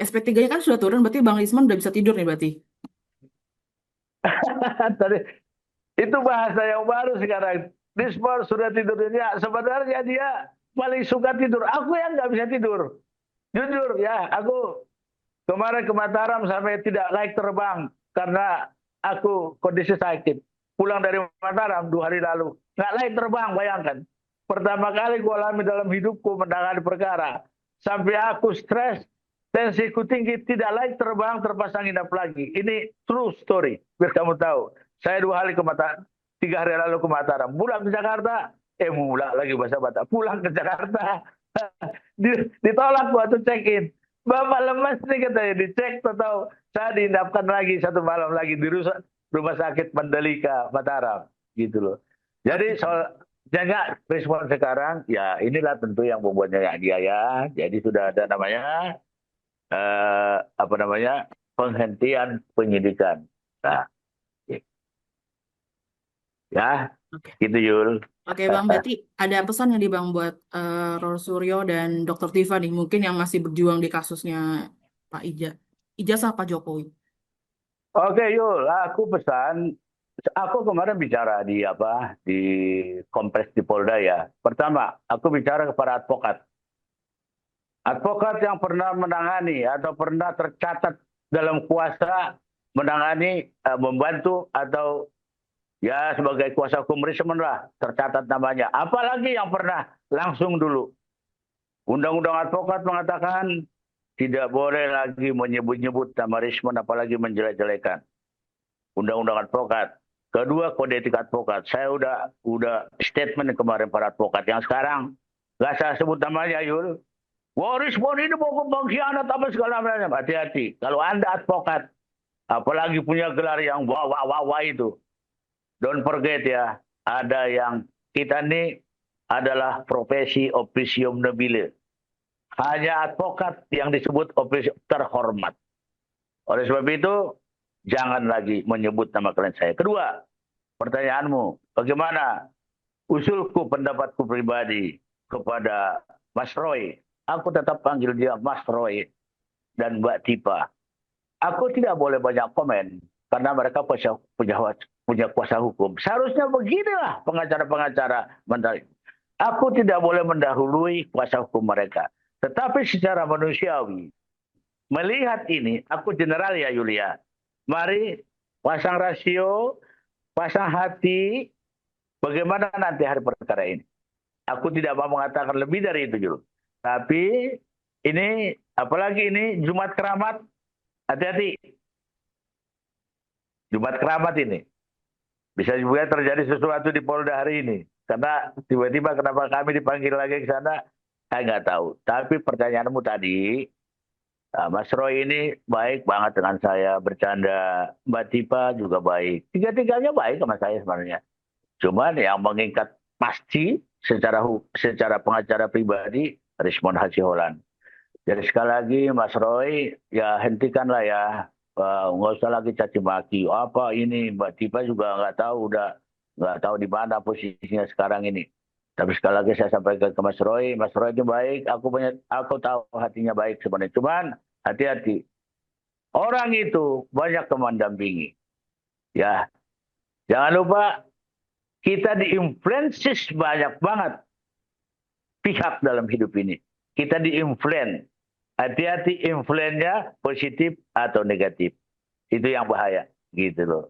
SP3-nya kan sudah turun, berarti Bang Lisman udah bisa tidur nih berarti. Tadi itu bahasa yang baru sekarang. Rismon sudah tidurnya. Sebenarnya dia paling suka tidur. Aku yang nggak bisa tidur. Jujur ya, aku kemarin ke Mataram sampai tidak layak terbang karena aku kondisi sakit. Pulang dari Mataram 2 hari lalu. Nggak layak terbang, bayangkan. Pertama kali gue alami dalam hidupku menangani perkara. Sampai aku stres, tensiku tinggi, tidak layak terbang, terpasang inap lagi. Ini true story, biar kamu tahu. Saya 2 hari ke Mataram, 3 hari lalu ke Mataram. Pulang ke Jakarta, mulai lagi bahasa Batak. Pulang ke Jakarta, ditolak waktu check-in. Bapak lemas nih katanya, dicek atau saya diindapkan lagi 1 malam lagi di rumah sakit Mandalika Mataram gitu loh. Jadi Oke. soal jaga respon sekarang ya inilah tentu yang membuatnya ya dia ya. Jadi sudah ada namanya apa namanya penghentian penyidikan. Nah, ya Oke. gitu Yul. Oke Bang, berarti ada pesan yang di Bang buat Roro Suryo dan Dokter Tiva nih, mungkin yang masih berjuang di kasusnya Pak Ijazah Pak Jokowi. Oke Yul, aku pesan, aku kemarin bicara di apa di Kompres di Polda ya. Pertama, aku bicara kepada advokat. Advokat yang pernah menangani atau pernah tercatat dalam kuasa menangani, membantu atau ya sebagai kuasa hukum Rismon lah tercatat namanya. Apalagi yang pernah langsung dulu. Undang-undang advokat mengatakan tidak boleh lagi menyebut-nyebut nama Rismon apalagi menjelek-jelekan. Undang-undang advokat. Kedua, kode etik advokat. Saya udah statement kemarin para advokat yang sekarang nggak saya sebut namanya Yul. Wah, Rismon ini mau pengkhianat apa segala macam. Hati-hati. Kalau Anda advokat, apalagi punya gelar yang wah itu, don't forget ya, ada yang kita ini adalah profesi officium nobile. Hanya advokat yang disebut officium terhormat. Oleh sebab itu, jangan lagi menyebut nama klien saya. Kedua, pertanyaanmu, bagaimana usulku, pendapatku pribadi kepada Mas Roy? Aku tetap panggil dia Mas Roy dan Mbak Tipa. Aku tidak boleh banyak komen karena mereka punya kuasa hukum. Seharusnya beginilah pengacara-pengacara menteri. Aku tidak boleh mendahului kuasa hukum mereka. Tetapi secara manusiawi, melihat ini, aku general ya Yulia. Mari pasang rasio, pasang hati, bagaimana nanti hari perkara ini. Aku tidak mau mengatakan lebih dari itu, Jul. Tapi ini, apalagi ini Jumat Keramat, hati-hati. Jumat Keramat ini. Bisa juga terjadi sesuatu di Polda hari ini. Karena tiba-tiba kenapa kami dipanggil lagi ke sana, saya nggak tahu. Tapi pertanyaanmu tadi, Mas Roy ini baik banget dengan saya, bercanda. Mbak Tipa juga baik. Tiga-tiganya baik sama saya sebenarnya. Cuman yang mengikat pasti secara pengacara pribadi, Rismon Hajiholan. Jadi sekali lagi Mas Roy, ya hentikanlah ya. Nggak usah lagi caci maki. Apa ini Mbak Tipa juga nggak tahu, udah nggak tahu di mana posisinya sekarang ini. Tapi sekali lagi saya sampaikan ke Mas Roy itu baik. Aku tahu hatinya baik sebenarnya. Cuman hati-hati. Orang itu banyak teman dampingi. Ya, jangan lupa kita diinfluensis banyak banget pihak dalam hidup ini. Kita diinfluen. Hati-hati influennya positif atau negatif. Itu yang bahaya. Gitu loh.